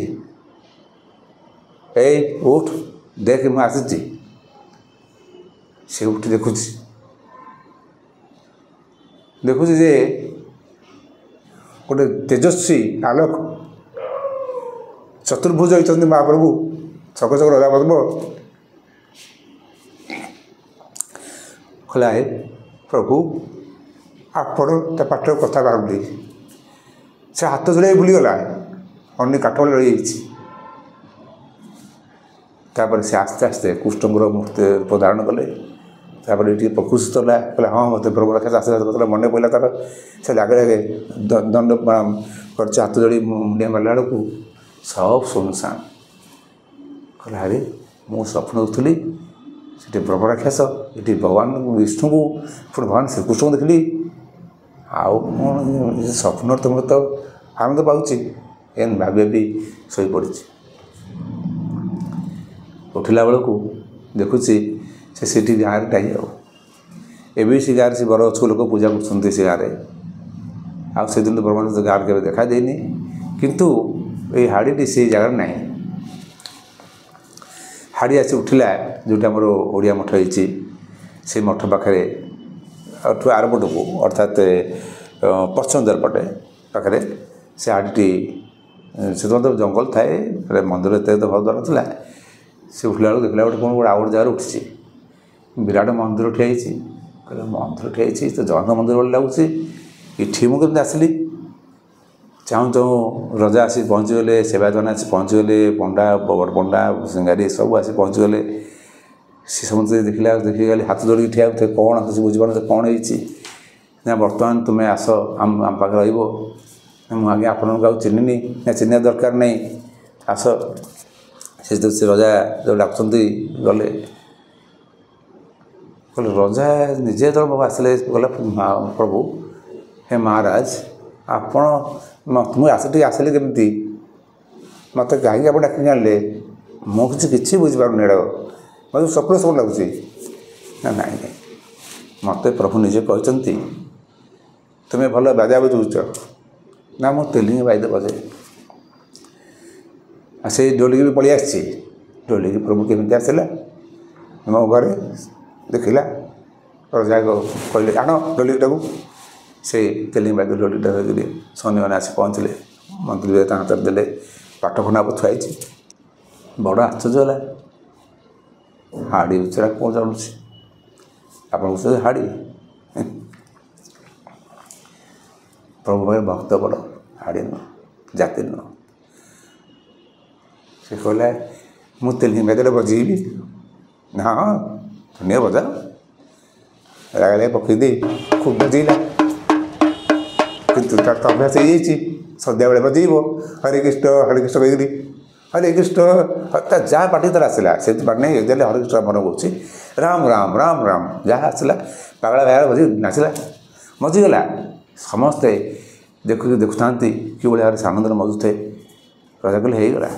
ଏଇ ଉଠ, ଦେଖ ମୁଁ ଆସିଛି। ସେ ଉଠି ଦେଖୁଛି ଯେ ଗୋଟେ ତେଜସ୍ୱୀ ଆଲୋକ ଚତୁର୍ଭୁଜ ହେଇଛନ୍ତି ମହାପ୍ରଭୁ, ଚକଚକ ରାଧା ପଦ୍ମ। କହିଲା ହେ ପ୍ରଭୁ, ଆପଣ ତା ପାଟିର କଥା ବାହାରୁନି। ସେ ହାତ ଯୋଡ଼ାଇ ଭୁଲିଗଲା, ଅନ୍ୟ କାଠ ଭଳି ରହିଯାଇଛି। ତାପରେ ସେ ଆସ୍ତେ ଆସ୍ତେ କୃଷ୍ଣଙ୍କର ମୂର୍ତ୍ତି ରୂପ ଧାରଣ କଲେ। ତାପରେ ଟିକେ ପ୍ରକୃତିସ୍ଥ ହେଲା, କହିଲା ହଁ ମୋତେ ବ୍ରହ୍ମରାକ୍ଷସ ଆଶୀର୍ବାଦ କରୁଥିଲା, ମନେ ପଡ଼ିଲା ତାର। ସେ ଲାଗେ ଦଣ୍ଡ ପ୍ରଣାମ କରିଛି, ହାତ ଯୋଡ଼ି ମୁଣ୍ଡିଆ ମାରିଲା ବେଳକୁ ସବୁ ଶୂନଶାନ। କହିଲା ଆରେ ମୁଁ ସ୍ୱପ୍ନ ଦେଖୁଥିଲି, ସେଠି ବ୍ରହ୍ମରାକ୍ଷସ, ଏଠି ଭଗବାନ ବିଷ୍ଣୁଙ୍କୁ, ପୁଣି ଭଗବାନ ଶ୍ରୀକୃଷ୍ଣଙ୍କୁ ଦେଖିଲି, ଆଉ କ'ଣ ସ୍ୱପ୍ନରେ ତୁମର ତ ଆନନ୍ଦ ପାଉଛି। ଏମିତି ଭାବି ଭାବି ଶୋଇପଡ଼ିଛି। ଉଠିଲା ବେଳକୁ ଦେଖୁଛି ସେ ସେଠି ଗାଁରେ ନାହିଁ ଆଉ। ଏବେ ସେ ଗାଁରେ ସେ ବରଗଛକୁ ଲୋକ ପୂଜା କରୁଛନ୍ତି ସେ ଗାଁରେ। ଆଉ ସେଦିନ ବ୍ରହ୍ମରାକ୍ଷସ ଗାଁରେ କେବେ ଦେଖା ଦେଇନି, କିନ୍ତୁ ଏଇ ହାଡ଼ିଟି ସେଇ ଜାଗାରେ ନାହିଁ। ହାଡ଼ି ଆସି ଉଠିଲା ଯେଉଁଠି ଆମର ଓଡ଼ିଆ ମଠ ହେଇଛି, ସେ ମଠ ପାଖରେ ଏଠୁ ଆରପଟକୁ, ଅର୍ଥାତ୍ ପଶ୍ଚିମ ଦ୍ୱାର ପଟେ ପାଖରେ ସେ ହାଡ଼ିଟି। ସେତେବେଳେ ତ ଜଙ୍ଗଲ ଥାଏ, ମନ୍ଦିର ଏତେ ତ ଭଲ ନଥିଲା। ସେ ଉଠିଲା ବେଳକୁ ଦେଖିଲା ଗୋଟେ କ'ଣ ଗୋଟେ ଆଉ ଗୋଟେ ଜାଗାରେ ଉଠିଛି, ବିରାଟ ମନ୍ଦିର ଠିଆ ହେଇଛି। କହିଲା ମନ୍ଦିର ଠିଆ ହେଇଛି ତ ଜଗନ୍ନାଥ ମନ୍ଦିର ଭଳି ଲାଗୁଛି, ଏଠି ମୁଁ କେମିତି ଆସିଲି? ଚାହୁଁ ଚାହୁଁ ରଜା ଆସି ପହଞ୍ଚିଗଲେ, ସେବାୟତମାନେ ଆସି ପହଞ୍ଚିଗଲେ, ପଣ୍ଡା, ବଡ଼ ପଣ୍ଡା, ସିଙ୍ଗାରୀ ସବୁ ଆସି ପହଞ୍ଚିଗଲେ। ସେ ସମସ୍ତେ ଦେଖିଗଲେ, ହାତ ଯୋଡ଼ିକି ଠିଆ ହେଉଥିଲେ, କ'ଣ କିଛି ବୁଝିପାରୁନଥିଲେ କ'ଣ ହେଇଛି। ନା ବର୍ତ୍ତମାନ ତୁମେ ଆସ ଆମ ପାଖରେ ରହିବ। ମୁଁ ଆଜ୍ଞା ଆପଣଙ୍କୁ ଆଉ ଚିହ୍ନିନି। ନା ଚିହ୍ନିବା ଦରକାର ନାହିଁ, ଆସ। ସେ ରଜା ଯେଉଁ ଡାକୁଛନ୍ତି ଗଲେ। କହିଲେ ରଜା ନିଜେ ଯେତେବେଳେ ଆସିଲେ, କହିଲେ ପ୍ରଭୁ, ହେ ମହାରାଜ, ଆପଣ ମୁଁ ଟିକେ ଆସିଲି କେମିତି? ମୋତେ କାହିଁକି ଆପଣ ଡାକିକି ଆଣିଲେ? ମୁଁ କିଛି ବୁଝିପାରୁନି ଏଇଟା ମୋତେ ସ୍ୱପ୍ନ ସବୁ ଲାଗୁଛି। ନା ନାଇଁ ନାଇଁ, ମୋତେ ପ୍ରଭୁ ନିଜେ କହିଛନ୍ତି ତୁମେ ଭଲ ବାଜା ବଜାଉଛ। ନା ମୁଁ ତେଲିଙ୍ଗି ବାଦ୍ୟ ବଜାଏ। ଆଉ ସେଇ ଡୋଲିକି ବି ପଳେଇ ଆସିଛି। ଡୋଲିକି ପ୍ରଭୁ କେମିତି ଆସିଲା ମୋ ଘରେ ଦେଖିଲା, ରଜା କହିଲେ ଆଣ ଡୋଲିଟାକୁ। ସେ ତେଲିଙ୍ଗି ବାଦ୍ୟ ଡୋଲିଟା ଧରିକିରି ସୈନ୍ୟମାନେ ଆସି ପହଞ୍ଚିଲେ। ମନ୍ତ୍ରୀ ତାଙ୍କ ହାତରେ ଦେଲେ, ପାଠ ଖଣ୍ଡା ଥୁଆ ହେଇଛି। ବଡ଼ ଆଶ୍ଚର୍ଯ୍ୟ ହେଲା, ହାଡ଼ି ବିଚରା କ'ଣ ଜାଣୁଛି? ଆପଣ କହୁଛନ୍ତି ହାଡ଼ି? ପ୍ରଭୁ ଭାଇ ଭକ୍ତ ବଡ଼, ହାଡ଼ି ନୁହଁ, ଜାତି ନୁହଁ। ସେ କହିଲା ମୁଁ ତେଲିଙ୍ଗି ବାଦ୍ୟଟା ବଜେଇବି। ନା ହଁ ଧୁନିଆ ବଜା। ରାଗାରେ ପକେଇ ଦେଇ ଖୁବ୍ ବଜେଇଲା। କିନ୍ତୁ ତାର ତ ଅଭ୍ୟାସ ହେଇଯାଇଛି, ସନ୍ଧ୍ୟାବେଳେ ବଜେଇବ ହରେ କୃଷ୍ଣ କହିକିରି ହରେ କୃଷ୍ଣ, ତା ଯାହା ପାଟି ତାର ଆସିଲା ସେମିତି ପାଟି ନାହିଁ। ଦେଲେ ହରେ କୃଷ୍ଣ ମନେ କରୁଛି, ରାମ ରାମ ରାମ ରାମ ଯାହା ଆସିଲା ପାଗଳା ଭାଇରା ବଜେଇ ନାଚିଲା, ମଜିଗଲା। ସମସ୍ତେ ଦେଖୁଥାନ୍ତି କିଭଳି ଭାବରେ ସେ ଆନନ୍ଦରେ ମଜୁଥାଏ। ରଜା କହିଲେ ହେଇଗଲା।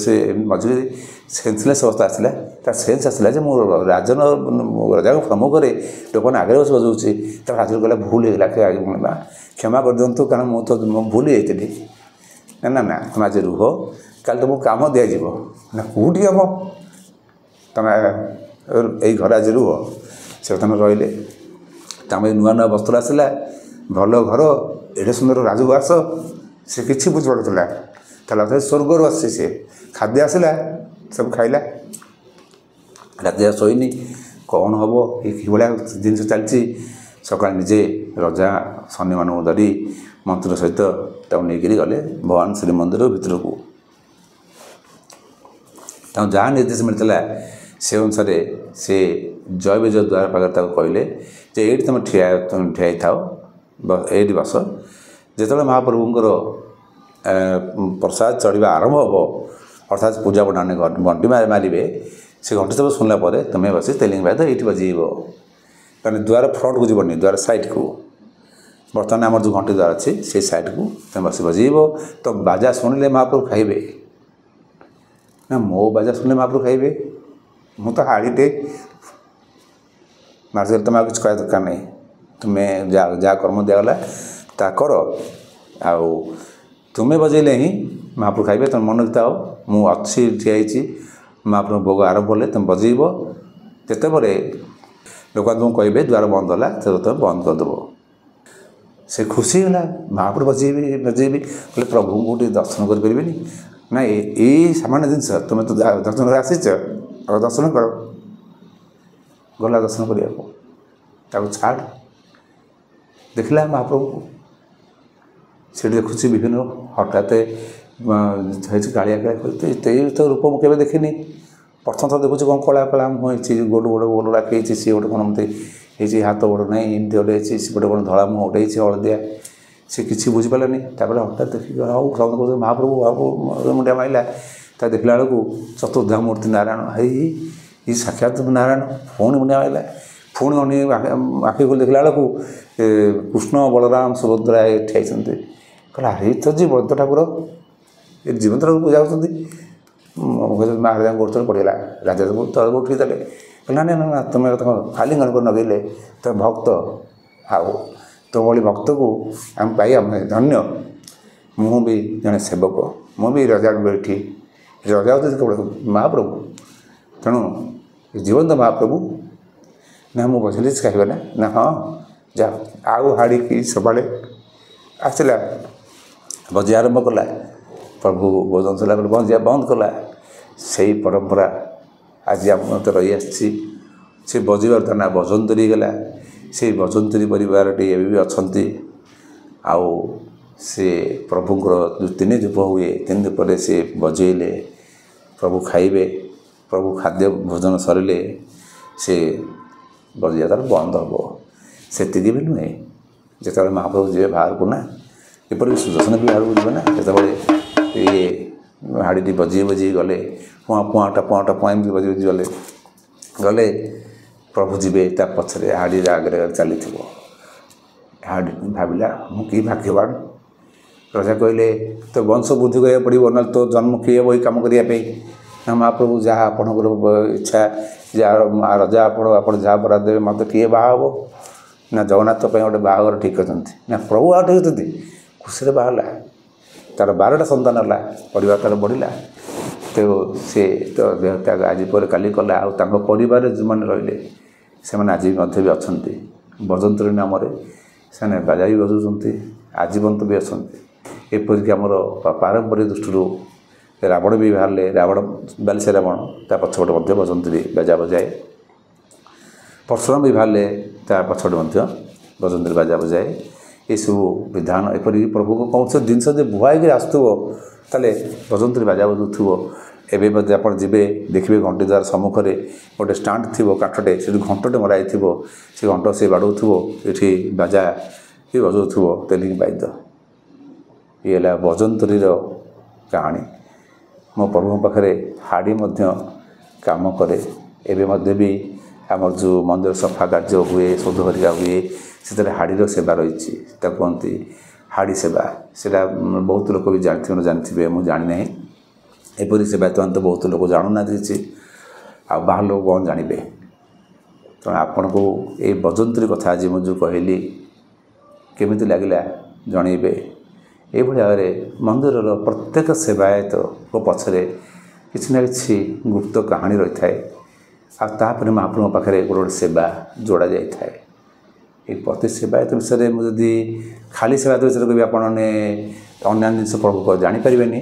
ସେ ମଝିରେ ସେନ୍ସଲେସ୍ ଅବସ୍ଥା ଆସିଲା। ତାର ସେନ୍ସ ଆସିଲା ଯେ ମୁଁ ରଜାଙ୍କ ସମ୍ମୁଖରେ ଲୋକମାନେ ଆଗରେ ବସି ବଜାଉଛି। ତାର ରାଜା କହିଲା ଭୁଲ ହେଇଗଲା, କ୍ଷମା କରିଦିଅନ୍ତୁ, କାରଣ ମୁଁ ଭୁଲ ହେଇଯାଇଥିଲି। ନା ନା ନା, ତୁମେ ଆଜି ରୁହ, କାଲି ତୁମକୁ କାମ ଦିଆଯିବ। ନା କେଉଁଠି କାମ? ତୁମେ ଏଇ ଘରେ ଆଜି ରୁହ। ସେ ବର୍ତ୍ତମାନ ରହିଲେ। ତାଙ୍କ ନୂଆ ନୂଆ ବସ୍ତ୍ର ଆସିଲା, ଭଲ ଘର, ଏଡ଼େ ସୁନ୍ଦର ରାଜବାସ। ସେ କିଛି ବୁଝିପାରୁଥିଲା। ତାହେଲେ ଅର୍ଥାତ୍ ସ୍ୱର୍ଗରୁ ଆସିଛି ସେ। ଖାଦ୍ୟ ଆସିଲା, ସବୁ ଖାଇଲା। ରାତି ଶୋଇନି, କ'ଣ ହେବ ଏ କିଭଳିଆ ଜିନିଷ ଚାଲିଛି। ସକାଳେ ନିଜେ ରଜା ସୈନ୍ୟମାନଙ୍କୁ ଧରି ମନ୍ତ୍ର ସହିତ ତାକୁ ନେଇକରି ଗଲେ ଭଗବାନ ଶ୍ରୀମନ୍ଦିର ଭିତରକୁ। ତାଙ୍କୁ ଯାହା ନିର୍ଦ୍ଦେଶ ମିଳିଥିଲା ସେ ଅନୁସାରେ ସେ ଜୟ ବିଜୟ ଦ୍ୱାର ପାଖରେ ତାକୁ କହିଲେ ଯେ ଏଇଠି ତୁମେ ଠିଆ ହେଇଥାଅ, ଏଇଠି ବସ। ଯେତେବେଳେ ମହାପ୍ରଭୁଙ୍କର ପ୍ରସାଦ ଚଢ଼ିବା ଆରମ୍ଭ ହେବ, ଅର୍ଥାତ୍ ପୂଜା ପଣ୍ଡାମାନେ ଘଣ୍ଟି ମାରିବେ, ସେ ଘଣ୍ଟି ସବୁ ଶୁଣିଲା ପରେ ତୁମେ ବସି ତେଲିଙ୍ଗି ବାଦ୍ୟ ଏଇଠି ବଜେଇବ। କାରଣ ଦ୍ୱାର ଫ୍ରଣ୍ଟକୁ ଯିବନି, ଦ୍ୱାର ସାଇଡ଼୍କୁ। ବର୍ତ୍ତମାନ ଆମର ଯେଉଁ ଘଣ୍ଟି ଦ୍ୱାର ଅଛି ସେଇ ସାଇଡ଼୍କୁ ତୁମେ ବସି ବଜେଇବ। ତ ବାଜା ଶୁଣିଲେ ମହାପ୍ରଭୁ ଖାଇବେ। ନା ମୋ ବାଜା ଶୁଣିଲେ ମହାପ୍ରଭୁ ଖାଇବେ? ମୁଁ ତ ହାଡ଼ିଟେ ମାର୍କେଟରେ, ତୁମେ ଆଉ କିଛି କହିବା ଦରକାର ନାହିଁ। ତୁମେ ଯାହା କର୍ମ ଦିଆଗଲା ତାହା କର। ଆଉ ତୁମେ ବଜେଇଲେ ହିଁ ମହାପ୍ରଭୁ ଖାଇବେ। ତୁମେ ମନେ ରଖିଥାଅ, ମୁଁ ଅଛି, ଠିଆ ହେଇଛି। ମହାପ୍ରଭୁ ଭୋଗ ଆରମ୍ଭ କଲେ ତୁମେ ବଜେଇବ। ଯେତେବେଳେ ଲୋକମାନେ ତୁମକୁ କହିବେ ଦ୍ୱାର ବନ୍ଦ ହେଲା, ସେତେବେଳେ ତୁମେ ବନ୍ଦ କରିଦେବ। ସେ ଖୁସି ହେଲା, ମହାପ୍ରଭୁ ବଜେଇବି। କହିଲେ ପ୍ରଭୁଙ୍କୁ ଟିକେ ଦର୍ଶନ କରିପାରିବେନି? ନା ଏଇ ସାମାନ୍ୟ ଜିନିଷ, ତୁମେ ତ ଦର୍ଶନ କରି ଆସିଛ, ଆଉ ଦର୍ଶନ କର। ଗଲା ଦର୍ଶନ କରିବାକୁ। ତାକୁ ଛାଡ଼, ଦେଖିଲା ମହାପ୍ରଭୁଙ୍କୁ। ସେଠି ଦେଖୁଛି ବିଭିନ୍ନ ହଠାତ୍ ହେଇଛି କାଳିଆ ଏଇ ତ ରୂପ ମୁଁ କେବେ ଦେଖିନି। ପ୍ରଥମ ଥର ଦେଖୁଛି କ'ଣ କଳା କଳା ମୁହଁ ହେଇଛି, ଗୋଡ଼ ରାଖି ହେଇଛି। ସିଏ ଗୋଟେ କ'ଣ ଏମିତି ହେଇଛି, ହାତ ଗୋଡ଼ ନାହିଁ, ଏମିତି ଗୋଟେ ହେଇଛି। ସେ ଗୋଟେ କ'ଣ ଧଳା ମୁହଁ ଗୋଟେ ହେଇଛି, ହଳଦିଆ। ସେ କିଛି ବୁଝିପାରିଲାନି। ତାପରେ ହଠାତ୍ ଦେଖିକି ହଉ ସମସ୍ତେ କହୁଛନ୍ତି ମହାପ୍ରଭୁ ମୁଣ୍ଡିଆ ମାରିଲା। ତା ଦେଖିଲା ବେଳକୁ ଚତୁର୍ଦ୍ଧା ମୂର୍ତ୍ତି ନାରାୟଣ, ଏଇ ସାକ୍ଷାତ ନାରାୟଣ। ପୁଣି ମୁଣ୍ଡିଆ ମାରିଲା। ପୁଣି ଆଖି ଖୋଲି ଦେଖିଲା ବେଳକୁ କୃଷ୍ଣ, ବଳରାମ, ସୁଭଦ୍ରା ଏଠି ହେଇଛନ୍ତି। କହିଲା ଏଇ ତ ଜୀବନ୍ତ ଠାକୁର, ଏ ଜୀବନ୍ତ ଠାକୁର ପୂଜା ହେଉଛନ୍ତି। ମହାରାଜାଙ୍କ ଗୋଡ଼ ପଡ଼ିଗଲା। ରାଜା ତଳକୁ ଉଠିକି ଦେଲେ। କହିଲା ନା ନା ନା, ତୁମେ ଆଲିଙ୍ଗନ କରି ନଗେଇଲେ ତୁମେ ଭକ୍ତ। ଆଉ ତୋ ଭଳି ଭକ୍ତକୁ ଆମେ ପାଇ ଆମେ ଧନ୍ୟ। ମୁଁ ବି ଜଣେ ସେବକ, ମୁଁ ବି ରଜାଙ୍କୁ ଏଠି। ରଜା ହେଉଛନ୍ତି କେବଳ ମହାପ୍ରଭୁ। ତେଣୁ ଜୀବନ୍ତ ମହାପ୍ରଭୁ। ନା ମୁଁ ବସିଲି ଖାଇବ ନା ହଁ ଯା। ଆଉ ହାଡ଼ିକି ସବାଳେ ଆସିଲା, ବଜିଆ ଆରମ୍ଭ କଲା। ପ୍ରଭୁ ଭୋଜନ ସରିଲା ପରେ ବଜିଆ ବନ୍ଦ କଲା। ସେଇ ପରମ୍ପରା ଆଜି ଆମ ମତେ ରହିଆସିଛି। ସେ ବଜିବାର ତା ନା ବଜନ୍ତରୀ ହେଇଗଲା। ସେଇ ବଜନ୍ତରୀ ପରିବାରଟି ଏବେ ବି ଅଛନ୍ତି। ଆଉ ସେ ପ୍ରଭୁଙ୍କର ଯେଉଁ 3 ଧୂପ ହୁଏ, 3 ଧୂପରେ ସେ ବଜେଇଲେ ପ୍ରଭୁ ଖାଇବେ। ପ୍ରଭୁ ଖାଦ୍ୟ ଭୋଜନ ସରିଲେ ସେ ବଜିବା ତାର ବନ୍ଦ ହେବ। ସେତିକି ବି ନୁହେଁ, ଯେତେବେଳେ ମହାପ୍ରଭୁ ଯିବେ ବାହାରକୁ ନା, ଏପରିକି ସୁଦର୍ଶନ ବି ବାହାରକୁ ଯିବେ ନା, ଯେତେବେଳେ ଇଏ ହାଡ଼ିଟି ବଜେଇ ଗଲେ, ପୁଆଁ ଏମିତି ବଜେଇ ଗଲେ ପ୍ରଭୁ ଯିବେ। ତା ପଛରେ ହାଡ଼ିର ଆଗରେ ଚାଲିଥିବ। ହାଡ଼ି ଭାବିଲା ମୁଁ କି ଭାଗ୍ୟବାନ। ରଜା କହିଲେ ତୋ ବଂଶ ବୃଦ୍ଧି କରିବାକୁ ପଡ଼ିବ, ନହେଲେ ତୋ ଜନ୍ମ କିଏ ହେବ ଏଇ କାମ କରିବା ପାଇଁ। ନା ମହାପ୍ରଭୁ ଯାହା ଆପଣଙ୍କର ଇଚ୍ଛା ଯାହା ରଜା ଆପଣ ଯାହା ବରାଦ ଦେବେ ମୋତେ କିଏ ବାହା ହେବ ନା ଜଗନ୍ନାଥ ପାଇଁ ଗୋଟେ ବାହାଘର ଠିକ୍ କରିଛନ୍ତି ନା ପ୍ରଭୁ ବାହା ଠିକ୍ ଅଛନ୍ତି ଖୁସିରେ ବାହା ହେଲା ତା'ର 12ଟା ସନ୍ତାନ ହେଲା ପରିବାର ତା'ର ବଢ଼ିଲା ତେଣୁ ସେ ତ ଦେହତ୍ୟାଗ ଆଜି ପରେ କାଲି କଲା ଆଉ ତାଙ୍କ ପରିବାରରେ ଯେଉଁମାନେ ରହିଲେ ସେମାନେ ଆଜି ମଧ୍ୟ ବି ଅଛନ୍ତି ବଜନ୍ତରୀ ନାମରେ ସେମାନେ ବାଜା ବି ବଜାଉଛନ୍ତି ଆଜୀବନ୍ତ ବି ଅଛନ୍ତି ଏପରିକି ଆମର ପାରମ୍ପରିକ ଦୃଷ୍ଟିରୁ ରାବଣ ବି ବାହାରିଲେ ରାବଣ ବାଲିସା ରାବଣ ତା ପଛପଟେ ମଧ୍ୟ ବଜନ୍ତରୀ ବାଜା ବଜାଏ ପରଶୁରାମ ବି ବାହାରିଲେ ତା ପଛପଟେ ମଧ୍ୟ ବଜନ୍ତରୀ ବାଜା ବଜାଏ ଏସବୁ ବିଧାନ ଏପରିକି ପ୍ରଭୁଙ୍କ କୌଣସି ଜିନିଷ ଯଦି ବୁହା ହେଇକି ଆସୁଥିବ ତାହେଲେ ବଜନ୍ତରୀ ବାଜା ବଜାଉଥିବ ଏବେ ମଧ୍ୟ ଆପଣ ଯିବେ ଦେଖିବେ ଘଣ୍ଟି ଦ୍ୱାର ସମ୍ମୁଖରେ ଗୋଟେ ଷ୍ଟାଣ୍ଡ ଥିବ କାଠଟେ ସେଠି ଘଣ୍ଟଟେ ମରା ହେଇଥିବ ସେ ଘଣ୍ଟ ସେ ବାଡ଼ଉଥିବ ଏଠି ବାଜା ବି ବଜାଉଥିବ ତେଲିଙ୍ଗି ବାଦ୍ୟ ଇଏ ହେଲା ବଜନ୍ତରୀର କାହାଣୀ ମୋ ପ୍ରଭୁଙ୍କ ପାଖରେ ହାଡ଼ି ମଧ୍ୟ କାମ କରେ ଏବେ ମଧ୍ୟ ବି ଆମର ଯେଉଁ ମନ୍ଦିର ସଫା କାର୍ଯ୍ୟ ହୁଏ ଶୋଧ ହରିକା ହୁଏ ସେଥିରେ ହାଡ଼ିର ସେବା ରହିଛି ତାକୁ କୁହନ୍ତି ହାଡ଼ି ସେବା ସେଇଟା ବହୁତ ଲୋକ ବି ଜାଣିଥିବେ ମୁଁ ଜାଣିନାହିଁ ଏପରି ସେବା ବର୍ତ୍ତମାନ ତ ବହୁତ ଲୋକ ଜାଣୁନାହାନ୍ତି କିଛି ଆଉ ବାହାର ଲୋକ କ'ଣ ଜାଣିବେ ତେଣୁ ଆପଣଙ୍କୁ ଏଇ ବଜନ୍ତରୀ କଥା ଆଜି ମୁଁ ଯେଉଁ କହିଲି କେମିତି ଲାଗିଲା ଜଣେଇବେ ଏଇଭଳି ଭାବରେ ମନ୍ଦିରର ପ୍ରତ୍ୟେକ ସେବାୟତଙ୍କ ପଛରେ କିଛି ନା କିଛି ଗୁପ୍ତ କାହାଣୀ ରହିଥାଏ ଆଉ ତାପରେ ମହାପ୍ରଭୁଙ୍କ ପାଖରେ ଗୋଟେ ସେବା ଯୋଡ଼ା ଯାଇଥାଏ এই ପ୍ରତି ସେବାୟତ ବିଷୟରେ ମୁଁ ଯଦି ଖାଲି ସେବାୟତ ବିଷୟରେ କହିବି ଆପଣମାନେ ଅନ୍ୟାନ୍ୟ ଜିନିଷ ଜାଣିପାରିବେନି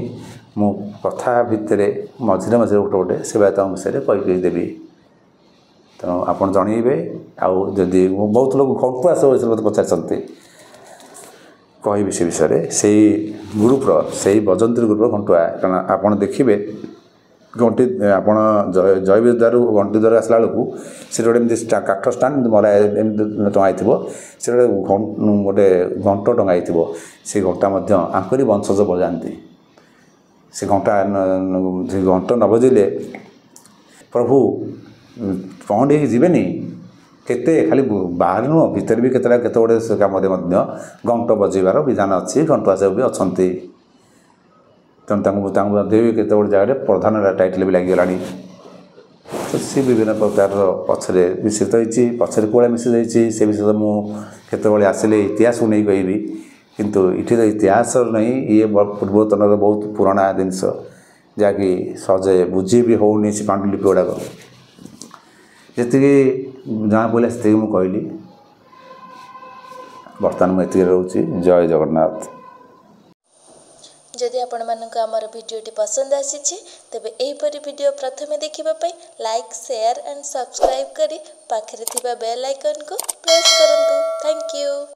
ମୁଁ କଥା ଭିତରେ ମଝିରେ ଗୋଟେ ସେବାୟତଙ୍କ ବିଷୟରେ କହିଦେବି ତେଣୁ ଆପଣ ଜଣେଇବେ ଆଉ ଯଦି ମୁଁ ବହୁତ ଲୋକ ଘଣ୍ଟୁଆ ସବୁ ବିଷୟରେ ମୋତେ ପଚାରିଛନ୍ତି କହିବି ସେ ବିଷୟରେ ସେଇ ଗ୍ରୁପ୍ର ସେଇ ବଜନ୍ତରୀ ଗ୍ରୁପ୍ର ଘଣ୍ଟୁଆ କାରଣ ଆପଣ ଦେଖିବେ ଘଣ୍ଟି ଆପଣ ଜୈବିକ ଦ୍ୱାରରୁ ଘଣ୍ଟି ଦ୍ୱାର ଆସିଲା ବେଳକୁ ସେଠି ଗୋଟେ ଏମିତି କାଠ ଷ୍ଟାଣ୍ଡ ଏମିତି ମରା ଏମିତି ଟଙ୍ଗା ହେଇଥିବ ସେଠି ଗୋଟେ ଘଣ୍ଟ ଟଙ୍ଗା ହେଇଥିବ ସେ ଘଣ୍ଟା ମଧ୍ୟ ଆଙ୍କରି ବଂଶଜ ବଜାନ୍ତି ସେ ଘଣ୍ଟ ନ ବଜିଲେ ପ୍ରଭୁ ପହଣ୍ଡି ହେଇକି ଯିବେନି କେତେ ଖାଲି ବାହାରେ ନୁହଁ ଭିତରେ ବି କେତେ ଗୁଡ଼ିଏ କାମରେ ମଧ୍ୟ ଘଣ୍ଟ ବଜେଇବାର ବିଧାନ ଅଛି ଘଣ୍ଟୁଆ ସବୁ ବି ଅଛନ୍ତି ତେଣୁ ତାଙ୍କୁ ମଧ୍ୟ ବି କେତେ ଗୁଡ଼ିଏ ଜାଗାରେ ପ୍ରଧାନ ଟାଇଟଲ୍ ବି ଲାଗିଗଲାଣି ତ ସେ ବିଭିନ୍ନ ପ୍ରକାରର ପଛରେ ମିଶ୍ରିତ ହେଇଛି ପଛରେ କୁଆଡ଼େ ମିଶ୍ରିତ ହେଇଛି ସେ ବିଷୟରେ ମୁଁ କେତେବେଳେ ଆସିଲେ ଇତିହାସକୁ ନେଇ କହିବି କିନ୍ତୁ ଏଠିର ଇତିହାସ ନାହିଁ ଇଏ ପୂର୍ବତନର ବହୁତ ପୁରୁଣା ଜିନିଷ ଯାହାକି ସହଜେ ବୁଝି ବି ହେଉନି ସେ ପାଣ୍ଡୁଲିପି ଗୁଡ଼ାକ ଯେତିକି ଜଣା ପଡ଼ିଲା ସେତିକି ମୁଁ କହିଲି ବର୍ତ୍ତମାନ ମୁଁ ଏତିକି ରହୁଛି ଜୟ ଜଗନ୍ନାଥ ଯଦି ଆପଣମାନଙ୍କୁ ଆମର ଭିଡ଼ିଓଟି ପସନ୍ଦ ଆସିଛି ତେବେ ଏହିପରି ଭିଡ଼ିଓ ପ୍ରଥମେ ଦେଖିବା ପାଇଁ ଲାଇକ୍ ସେୟାର ଆଣ୍ଡ ସବସ୍କ୍ରାଇବ୍ କରି ପାଖରେ ଥିବା ବେଲ୍ ଆଇକନ୍କୁ ପ୍ରେସ୍ କରନ୍ତୁ। Thank you.